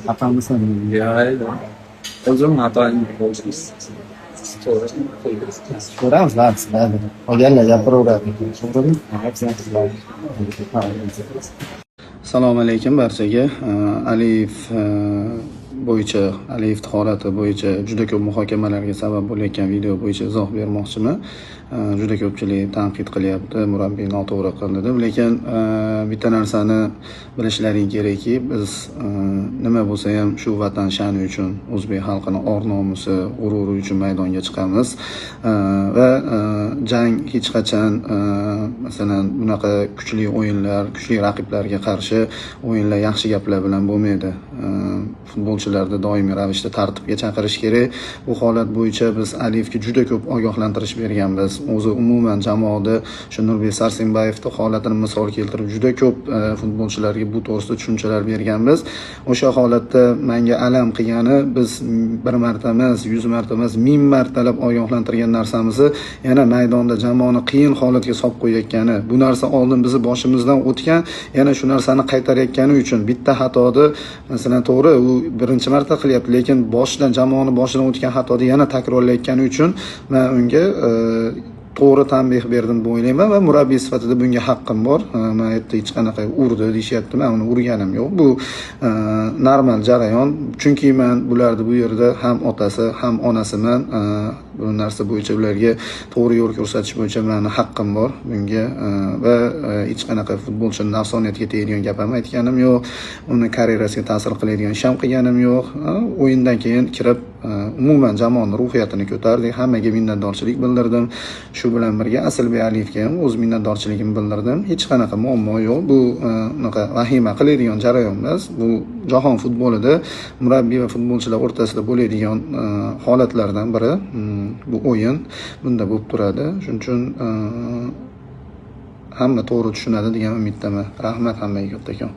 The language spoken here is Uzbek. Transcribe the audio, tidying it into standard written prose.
Xafa mısın? O'zim xatoyim bo'ldi. To'g'ri. Ko'ramiz, hadi. Qolganlar gapiraveradi. To'g'rimi? Assalomu alaykum barchaga. Alif bo'yicha, Alif holati bo'yicha juda ko'p muhokamalarga sabab bo'layotgan video bo'yicha izoh bermoqchiman. Juda ko'pchilik tanqid qilyapti, murabbiy noto'g'ri qildi deb, lekin bitta narsani bilishlaring kerakki, biz nima bo'lsa ham shu vatan sha'ni uchun, o'zbek xalqini or-nomusi, g'ururi uchun maydonga chiqamiz va jang hech qachon masalan bunaqa kuchli o'yinlar, kuchli raqiblarga qarshi o'yinlar yaxshi gaplar bilan bo'lmaydi. Futbolchilarni doimiy ravishda tartibga chaqirish kerak. Bu holat bo'yicha biz Alifga juda ko'p ogohlantirish berganmiz. O'zi umuman jamoada shu Nurbek Sarsimbayevning holatini misol keltirib juda ko'p futbolchilarga bu to'g'risida tushunchalar berganmiz. O'sha holatda menga alam qilgani, biz bir marta emas, 100 marta emas, 1000 martalab ogohlantirgan narsamizni yana maydonda jamoani qiyin holatga solib qo'yayotgani, bu narsa oldin bizni boshimizdan o'tgan, yana shu narsani qaytarayotgani uchun bitta xatoni, masalan to'g'ri, u birinchi marta qilyapti, lekin jamoani boshidan o'tgan xatoni yana takrorlayotgani uchun men unga to'g'ri tanbeh berdim deb o'ylayman va murabbiy sifatida bunga haqqim bor. Men aytdi hech qanaqa urdi deyapti. Men uni urganim yo'q. Bu normal jarayon. Chunki men bularni bu yerda ham otasi, ham onasiman. Bu narsa bo'yicha ularga to'g'ri yo'l ko'rsatish bo'yicha meni haqqim bor bunga va hech qanaqa futbolchining nafsoniyatiga tegadigan gap ham aytganim yo'q. Uni karyerasiga ta'sir qiladigan ish ham qilganim yo'q. O'yindan keyin kirib umuman jamoaning ruhiyatini ko'tardik. Hammaga minnatdorchilik bildirdim. Shu bilan birga Asilbek Aliyevga ham o'z minnatdorchiligimni bildirdim. Hech qanaqa muammo yo'q. Bu unaqa vahima qiladigan jarayon emas. Bu jahon futbolida murabbiy va futbolchilar o'rtasida bo'ladigan holatlardan biri. Bu o'yin bunda bo'lib turadi. Shuning uchun hamma to'g'ri tushunadi degan umiddaman. Rahmat hammaga kattakon.